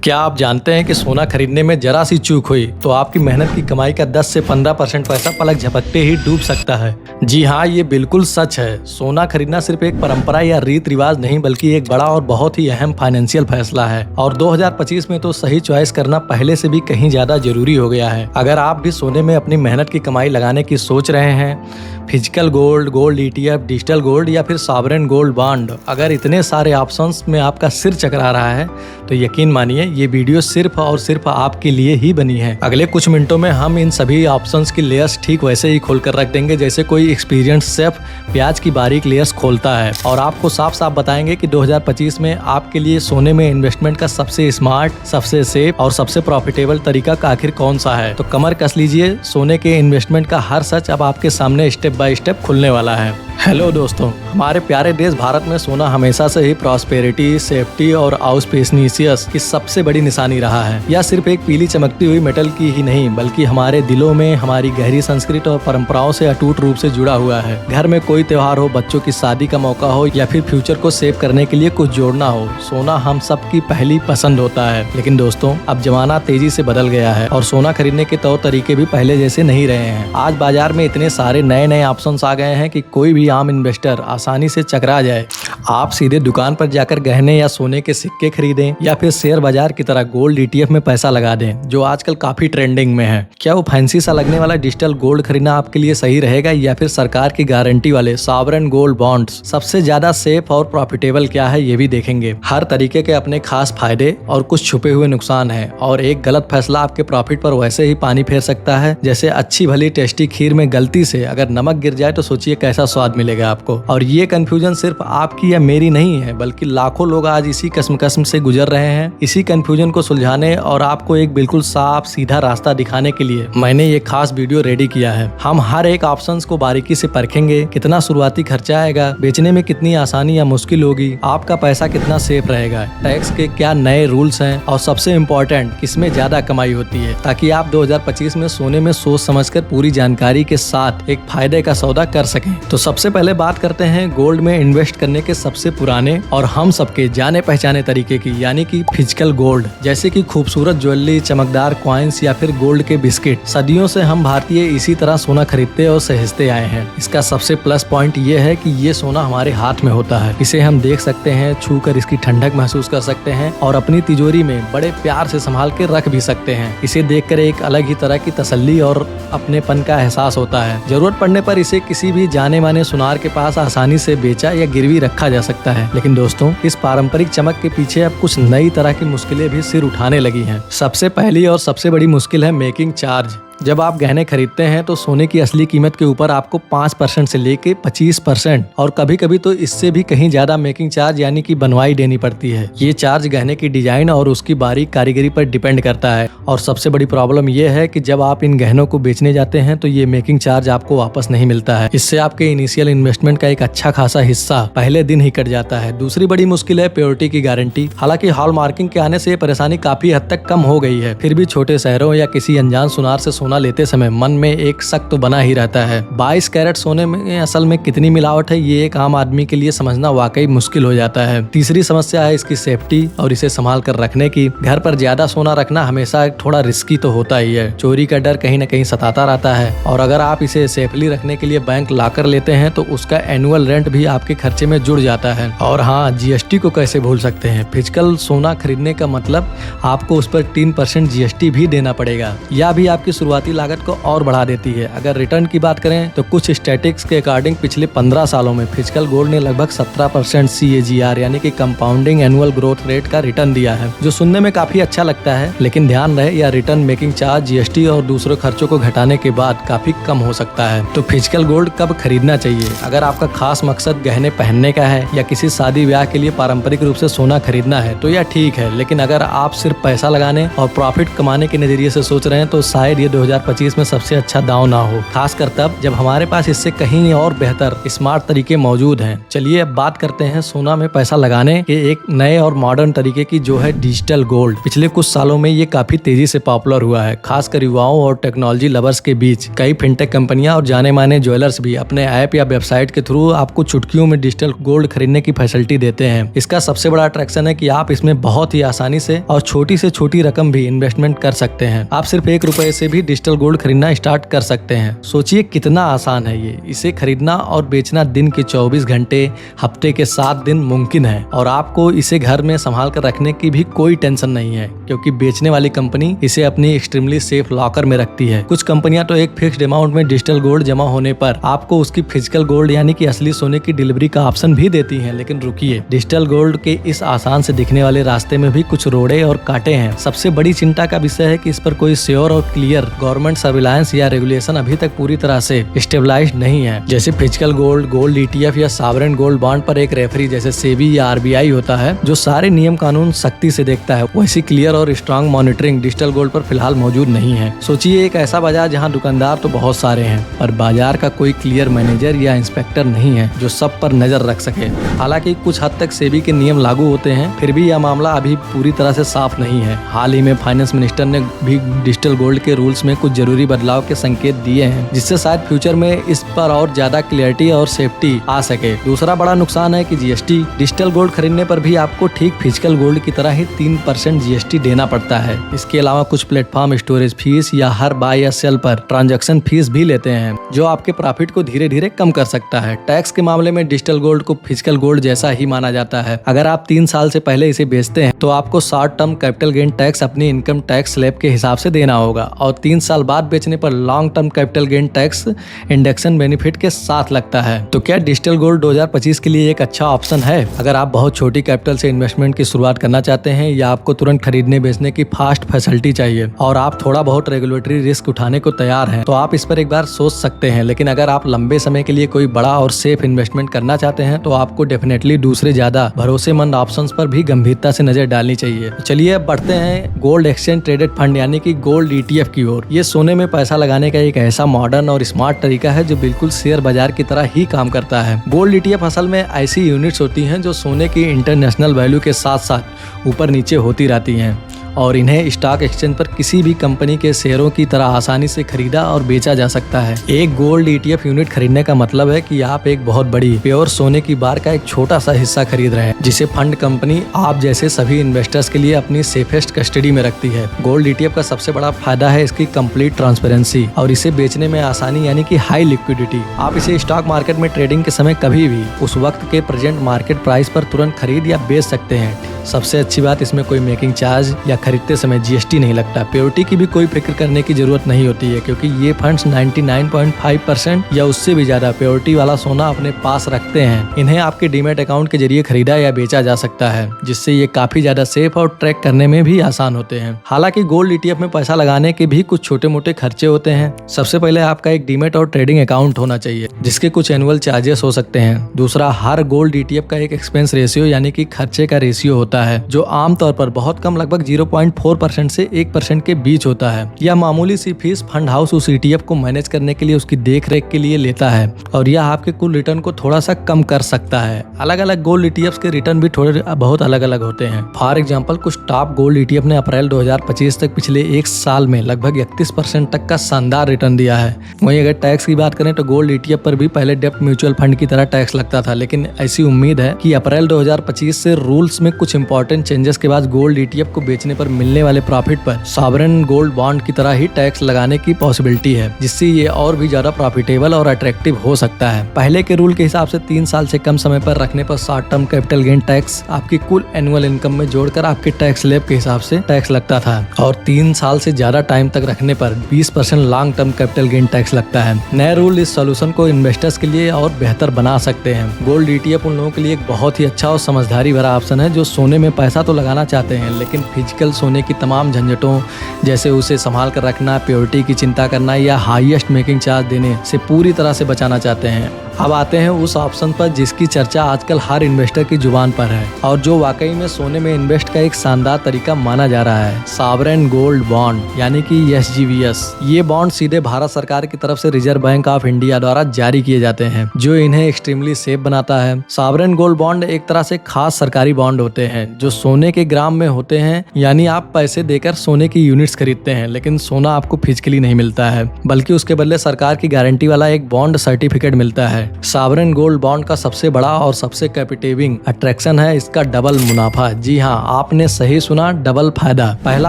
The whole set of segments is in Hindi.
क्या आप जानते हैं कि सोना खरीदने में जरा सी चूक हुई तो आपकी मेहनत की कमाई का 10 से 15% पैसा पलक झपकते ही डूब सकता है। जी हाँ, ये बिल्कुल सच है। सोना खरीदना सिर्फ एक परंपरा या रीत रिवाज नहीं बल्कि एक बड़ा और बहुत ही अहम फाइनेंशियल फैसला है और 2025 में तो सही चॉइस करना पहले से भी कहीं ज्यादा जरूरी हो गया है। अगर आप भी सोने में अपनी मेहनत की कमाई लगाने की सोच रहे हैं, physical gold, gold ETF, digital gold या फिर सॉवरेन गोल्ड बॉन्ड, अगर इतने सारे ऑप्शंस में आपका सिर चकरा रहा है तो यकीन मानिए ये वीडियो सिर्फ और सिर्फ आपके लिए ही बनी है। अगले कुछ मिनटों में हम इन सभी ऑप्शंस की लेयर्स ठीक वैसे ही खोल कर रख देंगे जैसे कोई एक्सपीरियंस शेफ प्याज की बारीक लेयर्स खोलता है और आपको साफ साफ बताएंगे कि 2025 में आपके लिए सोने में इन्वेस्टमेंट का सबसे स्मार्ट, सबसे सेफ और सबसे प्रॉफिटेबल तरीका का आखिर कौन सा है। तो कमर कस लीजिए, सोने के इन्वेस्टमेंट का हर सच अब आपके सामने स्टेप बाय स्टेप खुलने वाला है। हेलो दोस्तों, हमारे प्यारे देश भारत में सोना हमेशा से ही प्रॉस्पेरिटी, सेफ्टी और ऑस्पिशियस की सबसे बड़ी निशानी रहा है। यह सिर्फ एक पीली चमकती हुई मेटल की ही नहीं बल्कि हमारे दिलों में हमारी गहरी संस्कृति और परंपराओं से अटूट रूप से जुड़ा हुआ है। घर में कोई त्योहार हो, बच्चों की शादी का मौका हो या फिर फ्यूचर को सेव करने के लिए कुछ जोड़ना हो, सोना हम सबकी पहली पसंद होता है। लेकिन दोस्तों, अब जमाना तेजी से बदल गया है और सोना खरीदने के तौर तरीके भी पहले जैसे नहीं रहे हैं। आज बाजार में इतने सारे नए नए ऑप्शंस आ गए हैं कि कोई भी आम इन्वेस्टर आसानी से चकरा जाए। आप सीधे दुकान पर जाकर गहने या सोने के सिक्के खरीदें या फिर शेयर बाजार की तरह गोल्ड ETF में पैसा लगा दें, जो आजकल काफी ट्रेंडिंग में है। क्या वो फैंसी सा लगने वाला डिजिटल गोल्ड खरीदना आपके लिए सही रहेगा या फिर सरकार की गारंटी वाले सॉवरेन गोल्ड बॉन्ड्स? सबसे ज्यादा सेफ और प्रॉफिटेबल क्या है ये भी देखेंगे। हर तरीके के अपने खास फायदे और कुछ छुपे हुए नुकसान है और एक गलत फैसला आपके प्रॉफिट पर वैसे ही पानी फेर सकता है जैसे अच्छी भली टेस्टी खीर में गलती से अगर नमक गिर जाए तो सोचिए कैसा स्वाद मिलेगा आपको। और ये कंफ्यूजन सिर्फ आपकी या मेरी नहीं है बल्कि लाखों लोग आज इसी कसम से गुजर रहे हैं। इसी कंफ्यूजन को सुलझाने और आपको एक बिल्कुल साफ सीधा रास्ता दिखाने के लिए मैंने ये खास वीडियो रेडी किया है। हम हर एक ऑप्शंस को बारीकी से परखेंगे, कितना शुरुआती खर्चा आएगा, बेचने में कितनी आसानी या मुश्किल होगी, आपका पैसा कितना सेफ रहेगा, टैक्स के क्या नए रूल्स हैं और सबसे इम्पोर्टेंट किसमें ज्यादा कमाई होती है, ताकि आप 2025 में सोने में सोच समझकर पूरी जानकारी के साथ एक फायदे का सौदा कर सकें। तो सबसे पहले बात करते हैं गोल्ड में इन्वेस्ट करने के सबसे पुराने और हम सबके जाने पहचाने तरीके की, यानी कि फिजिकल गोल्ड। जैसे कि खूबसूरत ज्वेलरी, चमकदार कॉइन्स या फिर गोल्ड के बिस्किट। सदियों से हम भारतीय इसी तरह सोना खरीदते और सहेजते आए हैं। इसका सबसे प्लस पॉइंट ये है कि ये सोना हमारे हाथ में होता है। इसे हम देख सकते हैं, छू कर इसकी ठंडक महसूस कर सकते हैं और अपनी तिजोरी में बड़े प्यार से संभाल के रख भी सकते हैं। इसे देखकर एक अलग ही तरह की तसल्ली और अपनेपन का एहसास होता है। जरूरत पड़ने पर इसे किसी भी जाने माने सुनार के पास आसानी से बेचा या गिरवी रखा जा सकता है। लेकिन दोस्तों, इस पारंपरिक चमक के पीछे अब कुछ नई तरह की मुश्किलें भी सिर उठाने लगी हैं। सबसे पहली और सबसे बड़ी मुश्किल है मेकिंग चार्ज। जब आप गहने खरीदते हैं तो सोने की असली कीमत के ऊपर आपको 5% से लेके 25% और कभी कभी तो इससे भी कहीं ज्यादा मेकिंग चार्ज यानी कि बनवाई देनी पड़ती है। ये चार्ज गहने की डिजाइन और उसकी बारीक कारीगरी पर डिपेंड करता है और सबसे बड़ी प्रॉब्लम यह है कि जब आप इन गहनों को बेचने जाते हैं तो ये मेकिंग चार्ज आपको वापस नहीं मिलता है। इससे आपके इनिशियल इन्वेस्टमेंट का एक अच्छा खासा हिस्सा पहले दिन ही कट जाता है। दूसरी बड़ी मुश्किल है प्योरिटी की गारंटी। हालांकि हॉल मार्किंग के आने से ये परेशानी काफी हद तक कम हो गई है, फिर भी छोटे शहरों या किसी अनजान सुनार से सोना लेते समय मन में एक शक तो बना ही रहता है। 22 कैरेट सोने में असल में कितनी मिलावट है ये एक आम आदमी के लिए समझना वाकई मुश्किल हो जाता है। तीसरी समस्या है इसकी सेफ्टी और इसे संभाल कर रखने की। घर पर ज्यादा सोना रखना हमेशा थोड़ा रिस्की तो होता ही है। चोरी का डर कहीं न कहीं सताता रहता है और अगर आप इसे सेफली रखने के लिए बैंक लाकर लेते हैं तो उसका एनुअल रेंट भी आपके खर्चे में जुड़ जाता है। और हाँ, GST को कैसे भूल सकते हैं। फिजिकल सोना खरीदने का मतलब आपको उस पर 3% GST भी देना पड़ेगा। यह भी आपकी शुरुआती लागत को और बढ़ा देती है। अगर रिटर्न की बात करें तो कुछ स्टैटिक्स के अकॉर्डिंग पिछले 15 सालों में फिजिकल गोल्ड ने लगभग 17% CAGR यानी कि कंपाउंडिंग एनुअल ग्रोथ रेट का रिटर्न दिया है, जो सुनने में काफी अच्छा लगता है। लेकिन ध्यान रहे यह रिटर्न मेकिंग चार्ज, GST और दूसरे खर्चों को घटाने के बाद काफी कम हो सकता है। तो फिजिकल गोल्ड कब खरीदना चाहिए? अगर आपका खास मकसद गहने पहनने का है या किसी शादी ब्याह के लिए पारंपरिक रूप से सोना खरीदना है तो यह ठीक है। लेकिन अगर आप सिर्फ पैसा लगाने और प्रॉफिट कमाने के नजरिए से सोच रहे हैं तो शायद ये 2025 में सबसे अच्छा दांव ना हो, खासकर तब जब हमारे पास इससे कहीं और बेहतर स्मार्ट तरीके मौजूद हैं। चलिए अब बात करते हैं सोना में पैसा लगाने के एक नए और मॉडर्न तरीके की, जो है डिजिटल गोल्ड। पिछले कुछ सालों में ये काफी तेजी से पॉपुलर हुआ है, खासकर युवाओं और टेक्नोलॉजी लवर्स के बीच। कई फिनटेक कंपनियां और जाने माने ज्वेलर्स भी अपने ऐप या वेबसाइट के थ्रू आपको चुटकियों में डिजिटल गोल्ड खरीदने की फैसिलिटी देते हैं। इसका सबसे बड़ा अट्रैक्शन है कि आप इसमें बहुत ही आसानी से और छोटी से छोटी रकम भी इन्वेस्टमेंट कर सकते हैं। आप सिर्फ ₹1 से भी डिजिटल गोल्ड खरीदना स्टार्ट कर सकते हैं। सोचिए कितना आसान है ये। इसे खरीदना और बेचना दिन के 24 घंटे, हफ्ते के 7 दिन मुमकिन है, और आपको इसे घर में संभाल कर रखने की भी कोई टेंशन नहीं है, क्योंकि बेचने वाली कंपनी इसे अपनी एक्सट्रीमली सेफ लॉकर में रखती है। कुछ कंपनियां तो एक फिक्स्ड अमाउंट में डिजिटल गोल्ड जमा होने पर आपको उसकी फिजिकल गोल्ड यानी कि असली सोने की डिलीवरी का ऑप्शन भी देती हैं। लेकिन रुकिए, डिजिटल गोल्ड के इस आसान से दिखने वाले रास्ते में भी कुछ रोड़े और कांटे हैं। सबसे बड़ी चिंता का विषय है कि इस पर कोई श्योर और क्लियर गवर्नमेंट सर्विलांस या रेगुलेशन अभी तक पूरी तरह से स्टेबलाइज्ड नहीं है। जैसे फिजिकल गोल्ड, गोल्ड ETF या सॉवरेन गोल्ड बॉन्ड पर एक रेफरी जैसे सेबी या RBI होता है, जो सारे नियम कानून सख्ती से देखता है, वैसी क्लियर और स्ट्रांग मॉनिटरिंग डिजिटल गोल्ड पर फिलहाल मौजूद नहीं है। सोचिए एक ऐसा बाजार जहां दुकानदार तो बहुत सारे हैं, पर बाजार का कोई क्लियर मैनेजर या इंस्पेक्टर नहीं है जो सब पर नजर रख सके। हालांकि कुछ हद तक सेबी के नियम लागू होते हैं, फिर भी यह मामला अभी पूरी तरह से साफ नहीं है। हाल ही में फाइनेंस मिनिस्टर ने भी डिजिटल गोल्ड के रूल्स में कुछ जरूरी बदलाव के संकेत दिए हैं, जिससे शायद फ्यूचर में इस पर और ज्यादा क्लियरिटी और सेफ्टी आ सके। दूसरा बड़ा नुकसान है कि GST। डिजिटल गोल्ड खरीदने पर भी आपको ठीक फिजिकल गोल्ड की तरह ही 3% GST देना पड़ता है। इसके अलावा कुछ प्लेटफॉर्म स्टोरेज फीस या हर बाय या सेल पर ट्रांजैक्शन फीस भी लेते हैं, जो आपके प्रॉफिट को धीरे धीरे कम कर सकता है। टैक्स के मामले में डिजिटल गोल्ड को फिजिकल गोल्ड जैसा ही माना जाता है। अगर आप 3 साल से पहले इसे बेचते हैं तो आपको short term capital gain tax अपनी इनकम टैक्स स्लैब के हिसाब से देना होगा, और 3 साल बाद बेचने पर long term capital gain tax induction benefit के साथ लगता है। तो क्या डिजिटल गोल्ड 2025 के लिए एक अच्छा ऑप्शन है? अगर आप बहुत छोटी कैपिटल से इन्वेस्टमेंट की शुरुआत करना चाहते हैं, या आपको तुरंत खरीदने बेचने की फास्ट फैसिलिटी चाहिए और आप थोड़ा बहुत रेगुलेटरी रिस्क उठाने को तैयार हैं, तो आप इस पर एक बार सोच सकते हैं। लेकिन अगर आप लंबे समय के लिए कोई बड़ा और सेफ इन्वेस्टमेंट करना चाहते हैं, तो आपको डेफिनेटली दूसरे ज्यादा भरोसेमंद ऑप्शंस पर भी गंभीरता से नजर डालनी चाहिए। चलिए अब बढ़ते हैं गोल्ड एक्सचेंज ट्रेडेड फंड यानी कि गोल्ड ETF की ओर। ये सोने में पैसा लगाने का एक ऐसा मॉडर्न और स्मार्ट तरीका है जो बिल्कुल शेयर बाजार की तरह ही काम करता है। गोल्ड ETF असल में ऐसी यूनिट्स होती हैं जो सोने की इंटरनेशनल वैल्यू के साथ साथ ऊपर नीचे होती रहती हैं, और इन्हें स्टॉक एक्सचेंज पर किसी भी कंपनी के शेयरों की तरह आसानी से खरीदा और बेचा जा सकता है। एक गोल्ड ETF यूनिट खरीदने का मतलब है कि आप एक बहुत बड़ी प्योर सोने की बार का एक छोटा सा हिस्सा खरीद रहे हैं, जिसे फंड कंपनी आप जैसे सभी इन्वेस्टर्स के लिए अपनी सेफेस्ट कस्टडी में रखती है। गोल्ड ETF का सबसे बड़ा फायदा है इसकी कंप्लीट ट्रांसपेरेंसी और इसे बेचने में आसानी यानी कि हाई लिक्विडिटी। आप इसे स्टॉक मार्केट में ट्रेडिंग के समय कभी भी उस वक्त के प्रेजेंट मार्केट प्राइस पर तुरंत खरीद या बेच सकते हैं। सबसे अच्छी बात, इसमें कोई मेकिंग चार्ज या खरीदते समय GST नहीं लगता। प्योरिटी की भी कोई फिक्र करने की जरूरत नहीं होती है, क्योंकि ये फंड्स 99.5% या उससे भी ज्यादा प्योरिटी वाला सोना अपने पास रखते हैं। इन्हें आपके डीमैट अकाउंट के जरिए खरीदा या बेचा जा सकता है, जिससे ये काफी ज्यादा सेफ और ट्रैक करने में भी आसान होते हैं। हालांकि गोल्ड ETF में पैसा लगाने के भी कुछ छोटे मोटे खर्चे होते हैं। सबसे पहले आपका एक डीमैट और ट्रेडिंग अकाउंट होना चाहिए, जिसके कुछ एनुअल चार्जेस हो सकते हैं। दूसरा, हर गोल्ड ETF का एक एक्सपेंस रेशियो यानी कि खर्चे का रेशियो होता है, जो आमतौर पर बहुत कम, लगभग 0.4% से 1% के बीच होता है। यह मामूली सी फीस फंड हाउस उस ETF को मैनेज करने के लिए, उसकी देख रेख के लिए लेता है, और यह आपके कुल रिटर्न को थोड़ा सा कम कर सकता है। अलग अलग गोल्ड ETFs के रिटर्न भी थोड़े बहुत अलग अलग होते हैं। फॉर एग्जाम्पल, कुछ टॉप गोल्ड ETF ने अप्रैल 2025 तक पिछले 1 साल में लगभग 31% तक का शानदार रिटर्न दिया है। वहीं अगर टैक्स की बात करें तो गोल्ड ETF पर भी पहले डेप्ट म्यूचुअल फंड की तरह टैक्स लगता था, लेकिन ऐसी उम्मीद है कि अप्रैल 2025 से रूल्स में कुछ इंपॉर्टेंट चेंजेस के बाद गोल्ड ETF को बेचने पर मिलने वाले प्रॉफिट पर सॉवरेन गोल्ड बॉन्ड की तरह ही टैक्स लगाने की पॉसिबिलिटी है, जिससे ये और भी ज्यादा प्रॉफिटेबल और अट्रैक्टिव हो सकता है। पहले के रूल के हिसाब से 3 साल से कम समय पर रखने पर short term capital gain tax आपकी कुल एनुअल इनकम में जोड़कर आपके टैक्स स्लैब के हिसाब से टैक्स लगता था, और 3 साल से ज्यादा टाइम तक रखने पर 20% long term capital gain tax लगता है। नए रूल इस सोल्यूशन को इन्वेस्टर्स के लिए और बेहतर बना सकते हैं। गोल्ड ETF उन लोगों के लिए एक बहुत ही अच्छा और समझदारी भरा ऑप्शन है जो सोने में पैसा तो लगाना चाहते हैं, लेकिन फिजिकल सोने की तमाम झंझटों जैसे उसे संभाल कर रखना, प्योरिटी की चिंता करना या हाईएस्ट मेकिंग चार्ज देने से पूरी तरह से बचाना चाहते हैं। अब आते हैं उस ऑप्शन पर जिसकी चर्चा आजकल हर इन्वेस्टर की जुबान पर है और जो वाकई में सोने में इन्वेस्ट का एक शानदार तरीका माना जा रहा है, सॉवरेन गोल्ड बॉन्ड यानी कि SGVS। ये बॉन्ड सीधे भारत सरकार की तरफ से रिजर्व बैंक ऑफ इंडिया द्वारा जारी किए जाते हैं, जो इन्हें एक्सट्रीमली सेफ बनाता है। सॉवरेन गोल्ड बॉन्ड एक तरह से खास सरकारी बॉन्ड होते हैं जो सोने के ग्राम में होते हैं, यानी आप पैसे देकर सोने की यूनिट्स खरीदते हैं, लेकिन सोना आपको फिजिकली नहीं मिलता है, बल्कि उसके बदले सरकार की गारंटी वाला एक बॉन्ड सर्टिफिकेट मिलता है। सॉवरेन गोल्ड बॉन्ड का सबसे बड़ा और सबसे कैपिटिविंग अट्रैक्शन है इसका डबल मुनाफा। जी हाँ, आपने सही सुना, डबल फायदा। पहला,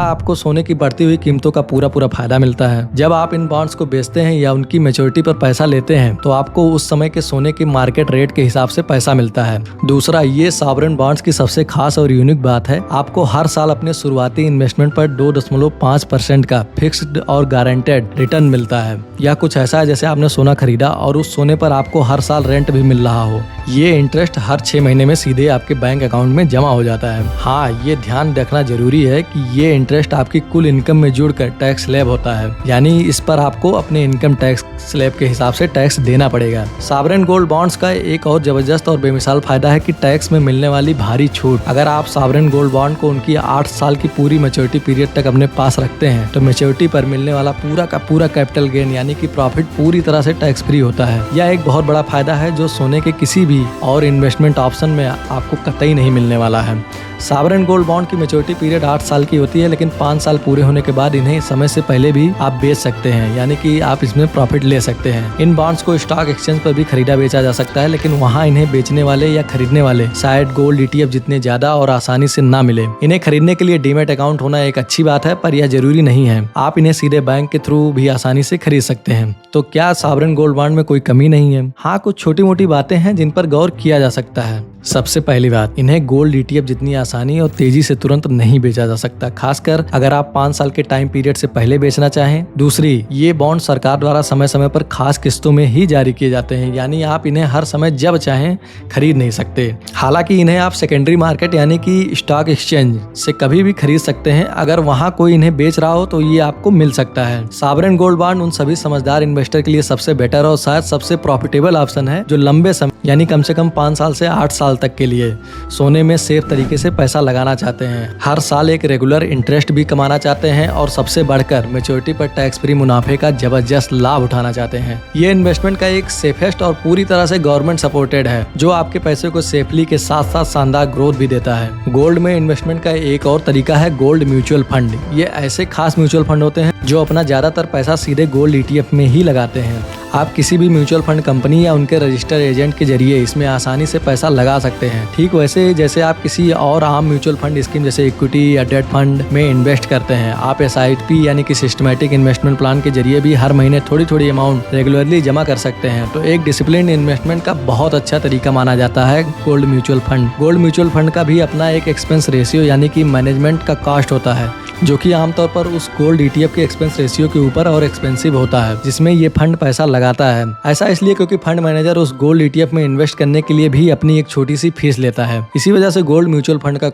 आपको सोने की बढ़ती हुई कीमतों का पूरा फायदा मिलता है। जब आप इन बॉन्ड्स को बेचते हैं या उनकी मैच्योरिटी पर पैसा लेते हैं तो आपको उस समय के सोने के मार्केट रेट के हिसाब से पैसा मिलता है। दूसरा, ये सॉवरेन बॉन्ड्स की सबसे खास और यूनिक बात है, आपको हर साल अपने शुरुआती इन्वेस्टमेंट पर 2.5% का फिक्स्ड और गारंटेड रिटर्न मिलता है। यह कुछ ऐसा है जैसे आपने सोना खरीदा और उस सोने पर आपको हर साल रेंट भी मिल रहा हो। ये इंटरेस्ट हर 6 महीने में सीधे आपके बैंक अकाउंट में जमा हो जाता है। हाँ, ये ध्यान रखना जरूरी है कि ये इंटरेस्ट आपकी कुल इनकम में जुड़कर टैक्स स्लैब होता है, यानी इस पर आपको अपने इनकम टैक्स स्लैब के हिसाब से टैक्स देना पड़ेगा। सॉवरेन गोल्ड बॉन्ड्स का एक और जबरदस्त और बेमिसाल फायदा है कि टैक्स में मिलने वाली भारी छूट। अगर आप सॉवरेन गोल्ड बॉन्ड को उनकी 8 साल की पूरी मैच्योरिटी पीरियड तक अपने पास रखते हैं तो मैच्योरिटी पर मिलने वाला पूरा का पूरा कैपिटल गेन यानी कि प्रॉफिट पूरी तरह से टैक्स फ्री होता है। यह एक बहुत बड़ा फायदा है जो सोने के किसी भी और इन्वेस्टमेंट ऑप्शन में आपको कतई नहीं मिलने वाला है। सॉवरेन गोल्ड बॉन्ड की मैच्योरिटी पीरियड 8 साल की होती है, लेकिन 5 साल पूरे होने के बाद इन्हें समय से पहले भी आप बेच सकते हैं, यानी कि आप इसमें प्रॉफिट ले सकते हैं। इन बॉन्ड्स को स्टॉक एक्सचेंज पर भी खरीदा बेचा जा सकता है, लेकिन वहाँ इन्हें बेचने वाले या खरीदने वाले शायद गोल्ड ETF जितने ज्यादा और आसानी से ना मिले। इन्हें खरीदने के लिए डीमैट अकाउंट होना एक अच्छी बात है, पर यह जरूरी नहीं है। आप इन्हें सीधे बैंक के थ्रू भी आसानी से खरीद सकते हैं। तो क्या सॉवरेन गोल्ड बॉन्ड में कोई कमी नहीं है? हाँ, कुछ छोटी मोटी बातें हैं जिन पर गौर किया जा सकता है। सबसे पहली बात, इन्हें गोल्ड ETF जितनी आसानी और तेजी से तुरंत नहीं बेचा जा सकता, खासकर अगर आप 5 साल के टाइम पीरियड से पहले बेचना चाहें। दूसरी, ये बॉन्ड सरकार द्वारा समय समय पर खास किस्तों में ही जारी किए जाते हैं, यानी आप इन्हें हर समय जब चाहें खरीद नहीं सकते। हालांकि इन्हें आप सेकेंडरी मार्केट यानी कि स्टॉक एक्सचेंज से कभी भी खरीद सकते हैं। अगर वहाँ कोई इन्हें बेच रहा हो तो ये आपको मिल सकता है। सॉवरेन गोल्ड बॉन्ड उन सभी समझदार इन्वेस्टर के लिए सबसे बेटर और शायद सबसे प्रॉफिटेबल ऑप्शन है जो लंबे समय यानी कम से कम 5 साल से 8 साल तक के लिए सोने में सेफ तरीके से पैसा लगाना चाहते हैं, हर साल एक रेगुलर इंटरेस्ट भी कमाना चाहते हैं और सबसे बढ़कर मैच्योरिटी पर टैक्स फ्री मुनाफे का जबरदस्त लाभ उठाना चाहते हैं। ये इन्वेस्टमेंट का एक सेफेस्ट और पूरी तरह से गवर्नमेंट सपोर्टेड है, जो आपके पैसे को सेफली के साथ साथ शानदार ग्रोथ भी देता है। गोल्ड में इन्वेस्टमेंट का एक और तरीका है गोल्ड म्यूचुअल फंड। ये ऐसे खास म्यूचुअल फंड होते हैं जो अपना ज्यादातर पैसा सीधे गोल्ड ETF में ही लगाते हैं। आप किसी भी म्यूचुअल फंड कंपनी या उनके रजिस्टर्ड एजेंट के जरिए इसमें आसानी से पैसा लगा सकते हैं, ठीक वैसे जैसे आप किसी और आम म्यूचुअल फंड स्कीम जैसे इक्विटी या डेट फंड में इन्वेस्ट करते हैं। आप SIP यानी कि सिस्टमैटिक इन्वेस्टमेंट प्लान के जरिए भी हर महीने थोड़ी थोड़ी अमाउंट रेगुलरली जमा कर सकते हैं। तो एक डिसिप्लिन इन्वेस्टमेंट का बहुत अच्छा तरीका माना जाता है gold mutual fund. Gold mutual fund का भी अपना एक एक्सपेंस रेशियो यानी कि मैनेजमेंट का कॉस्ट होता है, जो कि आमतौर पर उस गोल्ड ETF के एक्सपेंस रेशियो के ऊपर और एक्सपेंसिव होता है जिसमें ये फंड पैसा लगाता है। ऐसा इसलिए क्योंकि फंड मैनेजर उस गोल्ड ETF में इन्वेस्ट करने के लिए भी अपनी एक छोटी सी फीस लेता है। इसी वजह से गोल्ड म्यूचुअल फंड का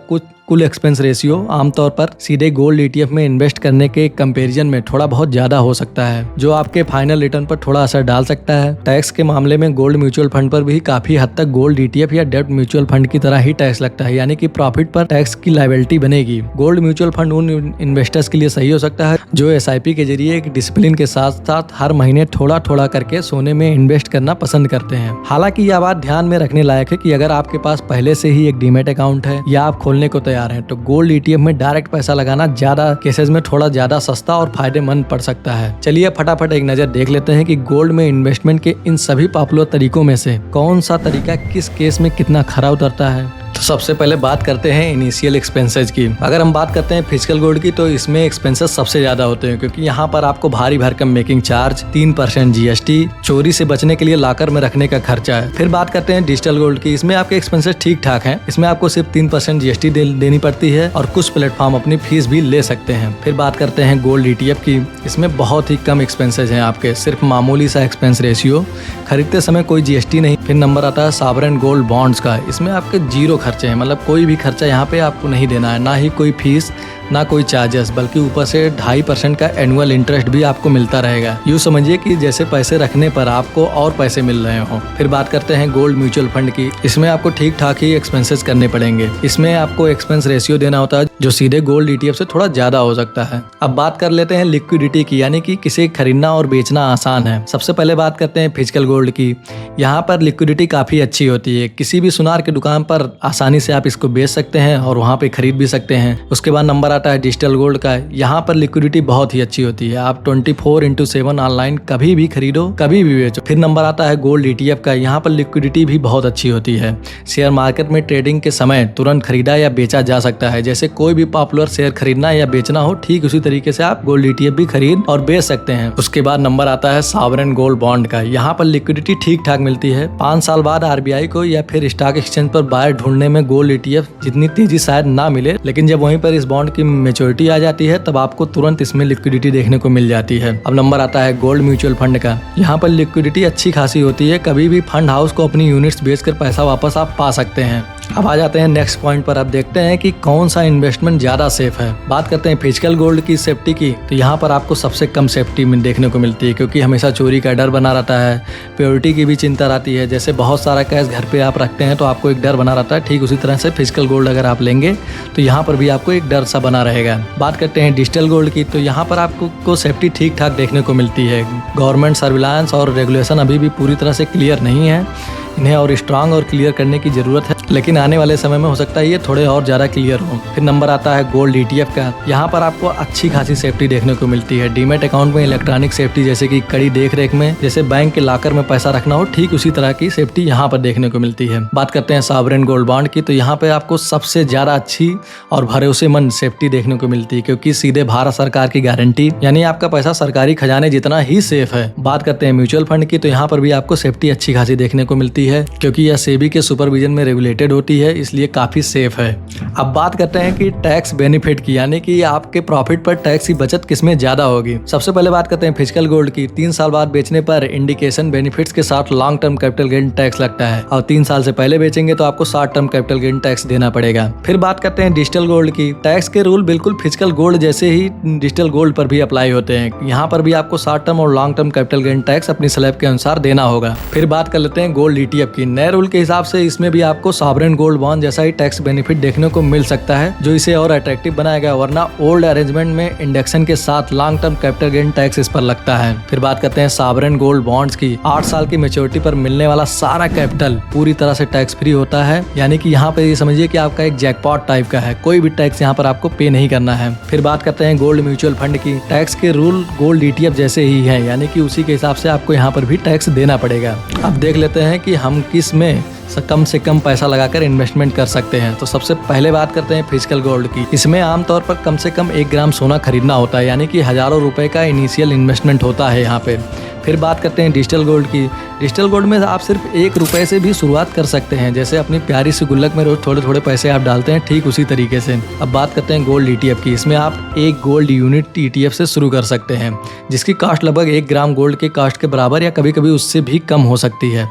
कुल एक्सपेंस रेशियो आमतौर पर सीधे गोल्ड ETF में इन्वेस्ट करने के कंपैरिजन में थोड़ा बहुत ज्यादा हो सकता है, जो आपके फाइनल रिटर्न पर थोड़ा असर डाल सकता है। टैक्स के मामले में गोल्ड म्यूचुअल फंड पर भी काफी हद तक गोल्ड ETF या डेट म्यूचुअल फंड की तरह ही टैक्स लगता है, यानी कि प्रॉफिट पर टैक्स की लायबिलिटी बनेगी। गोल्ड म्यूचुअल फंड उन इन्वेस्टर्स के लिए सही हो सकता है जो SIP के जरिए एक डिसिप्लिन के साथ साथ हर महीने थोड़ा थोड़ा करके सोने में इन्वेस्ट करना पसंद करते हैं। हालांकि यह बात ध्यान में रखने लायक है कि अगर आपके पास पहले से ही एक डीमैट अकाउंट है या आप खोलने को तैयार हैं तो गोल्ड ETF में डायरेक्ट पैसा लगाना ज्यादा केसेस में थोड़ा ज्यादा सस्ता और फायदेमंद पड़ सकता है। चलिए फटाफट एक नजर देख लेते हैं कि गोल्ड में इन्वेस्टमेंट के इन सभी पॉपुलर तरीकों में से कौन सा तरीका किस केस में कितना खरा उतरता है। तो सबसे पहले बात करते हैं इनिशियल एक्सपेंसेस की। अगर हम बात करते हैं फिजिकल गोल्ड की तो इसमें एक्सपेंसेस सबसे ज्यादा होते हैं, क्योंकि यहाँ पर आपको भारी भरकम मेकिंग चार्ज, 3% GST, चोरी से बचने के लिए लॉकर में रखने का खर्चा है। फिर बात करते हैं डिजिटल गोल्ड की। इसमें आपके एक्सपेंसेस ठीक ठाक हैं, इसमें आपको सिर्फ 3% GST देनी पड़ती है और कुछ प्लेटफॉर्म अपनी फीस भी ले सकते हैं। फिर बात करते हैं गोल्ड ETF की। इसमें बहुत ही कम एक्सपेंसेस हैं आपके, सिर्फ मामूली सा एक्सपेंस रेशियो, खरीदते समय कोई GST नहीं। फिर नंबर आता है सॉवरेन गोल्ड बॉन्ड्स का। इसमें आपके जीरो खर्चे हैं, मतलब कोई भी खर्चा यहाँ पे आपको नहीं देना है, ना ही कोई फीस, ना कोई चार्जेस, बल्कि ऊपर से 2.5% का एनुअल इंटरेस्ट भी आपको मिलता रहेगा। यूँ समझिए कि जैसे पैसे रखने पर आपको और पैसे मिल रहे हो। फिर बात करते हैं गोल्ड म्यूचुअल फंड की। इसमें आपको ठीक ठाक ही एक्सपेंसेस करने पड़ेंगे। इसमें आपको एक्सपेंस रेशियो देना होता है जो सीधे गोल्ड ETF से थोड़ा ज्यादा हो सकता है। अब बात कर लेते हैं लिक्विडिटी की, यानी कि किसे खरीदना और बेचना आसान है। सबसे पहले बात करते हैं फिजिकल गोल्ड की। यहाँ पर लिक्विडिटी काफी अच्छी होती है। किसी भी सुनार की दुकान पर आसानी से आप इसको बेच सकते हैं और वहाँ पे खरीद भी सकते हैं। उसके बाद नंबर आता है डिजिटल गोल्ड का। यहाँ पर लिक्विडिटी बहुत ही अच्छी होती है। आप 24/7 ऑनलाइन कभी भी खरीदो, कभी भी बेचो। फिर नंबर आता है गोल्ड ETF का। यहाँ पर लिक्विडिटी भी बहुत अच्छी होती है। शेयर मार्केट में ट्रेडिंग के समय तुरंत खरीदा या बेचा जा सकता है। जैसे कोई भी पॉपुलर शेयर खरीदना या बेचना हो, ठीक उसी तरीके से आप गोल्ड ETF भी खरीद और बेच सकते हैं। उसके बाद नंबर आता है सॉवरेन गोल्ड बॉन्ड का। यहाँ पर लिक्विडिटी ठीक ठाक मिलती है। 5 साल बाद RBI को या फिर स्टॉक एक्सचेंज पर बायर ढूंढने में गोल्ड ETF जितनी तेजी शायद ना मिले, लेकिन जब वहीं पर इस बॉन्ड की मैच्योरिटी आ जाती है तब आपको तुरंत इसमें लिक्विडिटी देखने को मिल जाती है। अब नंबर आता है गोल्ड म्यूचुअल फंड का। यहाँ पर लिक्विडिटी अच्छी खासी होती है। कभी भी फंड हाउस को अपनी यूनिट्स बेचकर पैसा वापस आप पा सकते हैं। अब आ जाते हैं नेक्स्ट पॉइंट पर। अब देखते हैं कि कौन सा इन्वेस्टमेंट ज्यादा सेफ है। बात करते हैं फिजिकल गोल्ड की सेफ्टी की, तो यहाँ पर आपको सबसे कम सेफ्टी में देखने को मिलती है, क्योंकि हमेशा चोरी का डर बना रहता है। प्योरिटी की भी चिंता रहती है। जैसे बहुत सारा कैश घर पे आप रखते हैं तो आपको एक डर बना रहता है, ठीक उसी तरह से फिजिकल गोल्ड अगर आप लेंगे तो यहाँ पर भी आपको एक डर सा बना रहेगा। बात करते हैं डिजिटल गोल्ड की, तो यहाँ पर आपको सेफ्टी ठीक ठाक देखने को मिलती है। गवर्नमेंट सर्विलांस और रेगुलेशन अभी भी पूरी तरह से क्लियर नहीं है। इन्हें और स्ट्रांग और क्लियर करने की जरूरत है, लेकिन आने वाले समय में हो सकता है ये थोड़े और ज़्यादा क्लियर हो। फिर नंबर आता है गोल्ड ETF का। यहाँ पर आपको अच्छी खासी सेफ्टी देखने को मिलती है। डीमेट अकाउंट में इलेक्ट्रॉनिक सेफ्टी, जैसे कि कड़ी देख रेख में, जैसे बैंक के लॉकर में पैसा रखना हो, ठीक उसी तरह की सेफ्टी यहाँ पर देखने को मिलती है। बात करते हैं सॉवरेन गोल्ड बॉन्ड की, तो यहाँ पे आपको सबसे ज़्यादा अच्छी और भरोसेमंद सेफ्टी देखने को मिलती है, क्योंकि सीधे भारत सरकार की गारंटी, यानी आपका पैसा सरकारी खजाने जितना ही सेफ है। बात करते हैं म्यूचुअल फंड की, तो यहाँ पर भी आपको सेफ्टी अच्छी खासी देखने को मिलती है, क्योंकि यह सेबी के सुपरविजन में रेगुलेटेड होती है, इसलिए काफी सेफ है। अब बात करते हैं कि टैक्स बेनिफिट की, यानी कि आपके प्रॉफिट पर टैक्स की बचत किसमें ज्यादा होगी। सबसे पहले बात करते हैं फिजिकल गोल्ड की। 3 साल बाद बेचने पर इंडिकेशन बेनिफिट्स के साथ long term capital gain tax लगता है, और 3 साल से पहले बेचेंगे तो आपको short term capital gain tax देना पड़ेगा। फिर बात करते हैं डिजिटल गोल्ड की। टैक्स के रूल बिल्कुल फिजिकल गोल्ड जैसे ही डिजिटल गोल्ड पर भी अप्लाई होते हैं। यहाँ पर भी आपको शॉर्ट टर्म और long term capital gain tax अपनी स्लैब के अनुसार देना होगा। फिर बात कर लेते हैं गोल्ड ETF की। नए रूल के हिसाब से इसमें भी आपको सॉवरेन गोल्ड बॉन्ड जैसा ही टैक्स बेनिफिट देखने को मिल सकता है, जो इसे और अट्रैक्टिव बनाएगा, वरना ओल्ड अरेंजमेंट में इंडेक्शन के साथ long term capital gain tax इस पर लगता है। फिर बात करते हैं सॉवरेन गोल्ड बॉन्ड्स की। 8 साल की मैच्योरिटी पर मिलने वाला सारा कैपिटल पूरी तरह से टैक्स फ्री होता है, यानी कि यहाँ पे ये समझिए कि आपका एक जैकपॉट टाइप का है, कोई भी टैक्स यहाँ पर आपको पे नहीं करना है। फिर बात करते हैं गोल्ड म्यूचुअल फंड की। टैक्स के रूल गोल्ड ETF जैसे ही है, यानी कि उसी के हिसाब से आपको यहाँ पर भी टैक्स देना पड़ेगा। अब देख लेते हैं कि हम किस में कम से कम पैसा लगाकर इन्वेस्टमेंट कर सकते हैं। तो सबसे पहले बात करते हैं फिजिकल गोल्ड की। इसमें आमतौर पर कम से कम 1 ग्राम सोना खरीदना होता है, यानी कि हजारों रुपए का इनिशियल इन्वेस्टमेंट होता है यहाँ पे। फिर बात करते हैं डिजिटल गोल्ड की। डिजिटल गोल्ड में आप सिर्फ 1 रुपए से भी शुरुआत कर सकते हैं। जैसे अपनी प्यारी सी गुल्लक में रोज थोड़े थोड़े पैसे आप डालते हैं, ठीक उसी तरीके से। अब बात करते हैं गोल्ड ETF की। इसमें आप 1 गोल्ड यूनिट ETF से शुरू कर सकते हैं, जिसकी कॉस्ट लगभग 1 ग्राम गोल्ड के कॉस्ट के बराबर या कभी कभी उससे भी कम हो सकती है।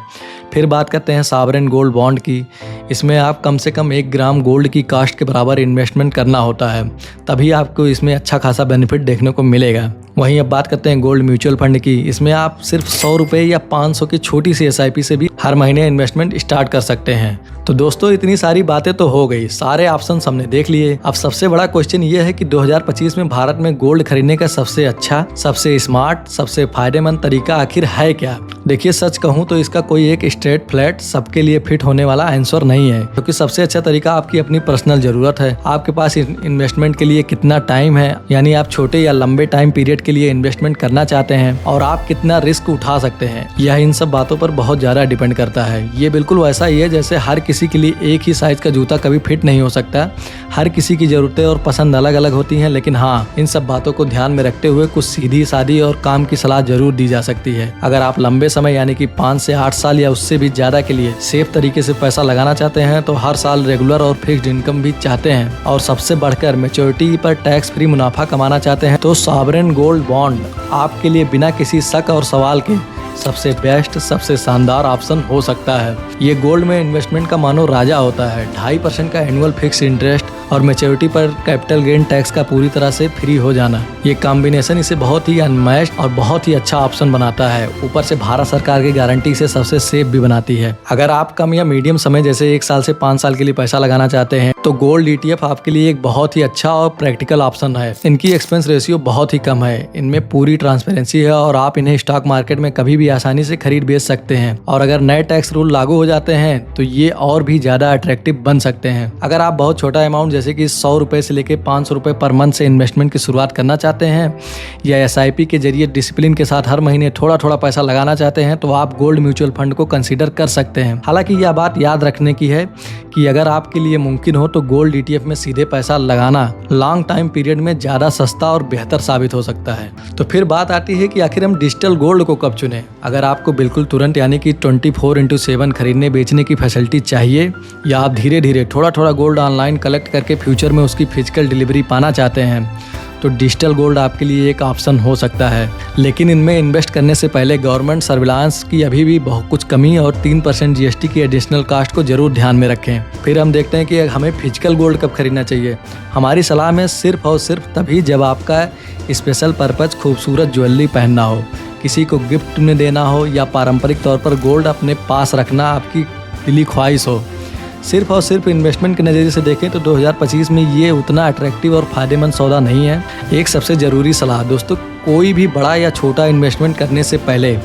फिर बात करते हैं सॉवरेन गोल्ड बॉन्ड की। इसमें आप कम से कम 1 ग्राम गोल्ड की कास्ट के बराबर इन्वेस्टमेंट करना होता है, तभी आपको इसमें अच्छा खासा बेनिफिट देखने को मिलेगा। वहीं अब बात करते हैं गोल्ड म्यूचुअल फंड की। इसमें आप सिर्फ 100 रुपये या 500 की छोटी सी SIP से भी हर महीने इन्वेस्टमेंट स्टार्ट कर सकते हैं। तो दोस्तों इतनी सारी बातें तो हो गई, सारे ऑप्शन हमने देख लिए। अब सबसे बड़ा क्वेश्चन ये है कि 2025 में भारत में गोल्ड खरीदने का सबसे अच्छा, सबसे स्मार्ट, सबसे फायदेमंद तरीका आखिर है क्या। देखिए सच कहूँ तो इसका कोई एक स्ट्रेट फ्लैट सबके लिए फिट होने वाला आंसर नहीं है, क्योंकि सबसे अच्छा तरीका आपकी अपनी पर्सनल जरूरत है। आपके पास इन्वेस्टमेंट के लिए कितना टाइम है, यानी आप छोटे या लंबे टाइम पीरियड के लिए इन्वेस्टमेंट करना चाहते हैं, और आप कितना रिस्क उठा सकते हैं, यह इन सब बातों पर बहुत ज्यादा डिपेंड करता है। ये बिल्कुल वैसा ही है जैसे हर किसी के लिए एक ही साइज का जूता कभी फिट नहीं हो सकता। हर किसी की जरूरतें और पसंद अलग अलग होती हैं, लेकिन हाँ, इन सब बातों को ध्यान में रखते हुए कुछ सीधी सादी और काम की सलाह जरूर दी जा सकती है। अगर आप लंबे समय यानी कि 5 से 8 साल या उससे भी ज्यादा के लिए सेफ तरीके से पैसा लगाना चाहते हैं, तो हर साल रेगुलर और फिक्स्ड इनकम भी चाहते हैं, और सबसे बढ़कर मैच्योरिटी पर टैक्स फ्री मुनाफा कमाना चाहते हैं, तो सॉवरेन गोल्ड बॉन्ड आपके लिए बिना किसी शक और सवाल के सबसे बेस्ट, सबसे शानदार ऑप्शन हो सकता है। ये गोल्ड में इन्वेस्टमेंट का मानो राजा होता है। 2.5% का एनुअल फिक्स इंटरेस्ट और मैच्योरिटी पर कैपिटल गेन टैक्स का पूरी तरह से फ्री हो जाना, ये कॉम्बिनेशन इसे बहुत ही अनमैच्ड और बहुत ही अच्छा ऑप्शन बनाता है। ऊपर से भारत सरकार की गारंटी से सबसे सेफ भी बनाती है। अगर आप कम या मीडियम समय जैसे 1 साल से 5 साल के लिए पैसा लगाना चाहते हैं तो गोल्ड ETF आपके लिए एक बहुत ही अच्छा और प्रैक्टिकल ऑप्शन है। इनकी एक्सपेंस रेशियो बहुत ही कम है, इनमें पूरी ट्रांसपेरेंसी है और आप इन्हें स्टॉक मार्केट में कभी भी आसानी से खरीद बेच सकते हैं। और अगर नए टैक्स रूल लागू हो जाते हैं तो ये और भी ज्यादा अट्रैक्टिव बन सकते हैं। अगर आप बहुत छोटा अमाउंट जैसे कि 100 रुपए से लेकर 500 रुपए पर मंथ से इन्वेस्टमेंट की शुरुआत करना चाहते हैं या SIP के जरिए डिसिप्लिन के साथ हर महीने थोड़ा थोड़ा पैसा लगाना चाहते हैं तो आप गोल्ड म्यूचुअल फंड को कंसीडर कर सकते हैं। हालांकि यह बात याद रखने की है कि अगर आपके लिए मुमकिन हो तो गोल्ड ETF में सीधे पैसा लगाना लॉन्ग टाइम पीरियड में ज्यादा सस्ता और बेहतर साबित हो सकता है। तो फिर बात आती है कि आखिर हम डिजिटल गोल्ड को कब चुनें। अगर आपको बिल्कुल तुरंत यानी कि 24/7 खरीदने बेचने की फैसिलिटी चाहिए या आप धीरे धीरे थोड़ा थोड़ा गोल्ड ऑनलाइन कलेक्ट करके फ्यूचर में उसकी फिजिकल डिलीवरी पाना चाहते हैं तो डिजिटल गोल्ड आपके लिए एक ऑप्शन हो सकता है। लेकिन इनमें इन्वेस्ट करने से पहले गवर्नमेंट सर्विलांस की अभी भी बहुत कुछ कमी और 3% GST की एडिशनल कास्ट को जरूर ध्यान में रखें। फिर हम देखते हैं कि हमें फिजिकल गोल्ड कब खरीदना चाहिए। हमारी सलाह में सिर्फ और सिर्फ तभी जब आपका स्पेशल पर्पज खूबसूरत ज्वेलरी पहनना हो, किसी को गिफ्ट में देना हो या पारंपरिक तौर पर गोल्ड अपने पास रखना आपकी दिली ख्वाहिश हो। सिर्फ और सिर्फ इन्वेस्टमेंट के नज़रिए से देखें तो 2025 में ये उतना अट्रैक्टिव और फायदेमंद सौदा नहीं है। एक सबसे ज़रूरी सलाह दोस्तों, कोई भी बड़ा या छोटा इन्वेस्टमेंट करने से पहले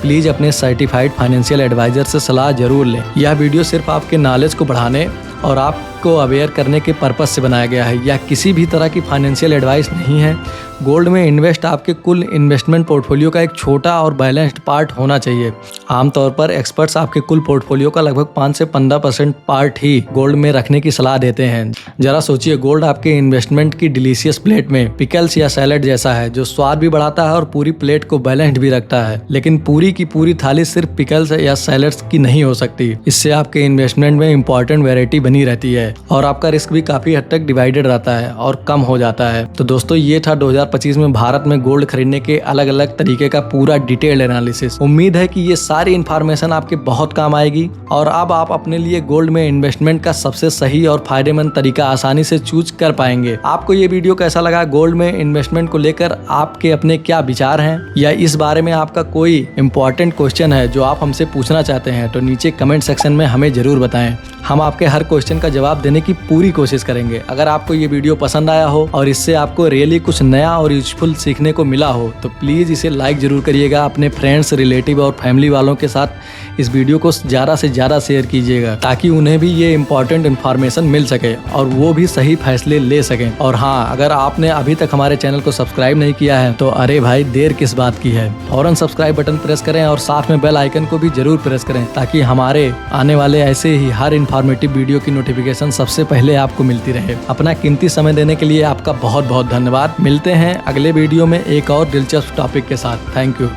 प्लीज़ अपने सर्टिफाइड फाइनेंशियल एडवाइज़र से सलाह जरूर लें। यह वीडियो सिर्फ आपके नॉलेज को बढ़ाने और आपको अवेयर करने के पर्पस से बनाया गया है, या किसी भी तरह की फाइनेंशियल एडवाइस नहीं है। गोल्ड में इन्वेस्ट आपके कुल इन्वेस्टमेंट पोर्टफोलियो का एक छोटा और बैलेंस्ड पार्ट होना चाहिए। आमतौर पर एक्सपर्ट्स आपके कुल पोर्टफोलियो का लगभग 5 से 15% पार्ट ही गोल्ड में रखने की सलाह देते हैं। जरा सोचिए, गोल्ड आपके इन्वेस्टमेंट की डिलीशियस प्लेट में पिकल्स या सैलेड जैसा है जो स्वाद भी बढ़ाता है और पूरी प्लेट को बैलेंस्ड भी रखता है। लेकिन पूरी की पूरी थाली सिर्फ पिकल्स या सैलेड्स की नहीं हो सकती। इससे आपके इन्वेस्टमेंट में इंपॉर्टेंट वैरायटी बनी रहती है और आपका रिस्क भी काफी हद तक डिवाइडेड रहता है और कम हो जाता है। तो दोस्तों, ये था 2025 में भारत में गोल्ड खरीदने के अलग अलग तरीके का पूरा डिटेल्ड एनालिसिस। उम्मीद है कि ये सारी इन्फॉर्मेशन आपके बहुत काम आएगी और अब आप अपने लिए गोल्ड में इन्वेस्टमेंट का सबसे सही और फायदेमंद तरीका आसानी से चूज कर पाएंगे। आपको ये वीडियो कैसा लगा? गोल्ड में इन्वेस्टमेंट को लेकर आपके अपने क्या विचार हैं, या इस बारे में आपका कोई इंपॉर्टेंट क्वेश्चन है जो आप हमसे पूछना चाहते हैं तो नीचे कमेंट सेक्शन में हमें जरूर बताएं। हम आपके हर क्वेश्चन का जवाब देने की पूरी कोशिश करेंगे। अगर आपको ये वीडियो पसंद आया हो और इससे आपको रियली कुछ नया और यूजफुल सीखने को मिला हो तो प्लीज़ इसे लाइक जरूर करिएगा। अपने फ्रेंड्स, रिलेटिव और फैमिली वालों के साथ इस वीडियो को ज़्यादा से ज़्यादा शेयर कीजिएगा ताकि उन्हें भी ये इंपॉर्टेंट इन्फॉर्मेशन मिल सके और वो भी सही फैसले ले सकें। और हाँ, अगर आपने अभी तक हमारे चैनल को सब्सक्राइब नहीं किया है तो अरे भाई, देर किस बात की है, फौरन सब्सक्राइब बटन प्रेस करें और साथ में बेल आइकन को भी जरूर प्रेस करें ताकि हमारे आने वाले ऐसे ही हर इन्फॉर्मेटिव वीडियो की नोटिफिकेशन सबसे पहले आपको मिलती रहे। अपना कीमती समय देने के लिए आपका बहुत बहुत धन्यवाद। मिलते हैं अगले वीडियो में एक और दिलचस्प टॉपिक के साथ। Thank you.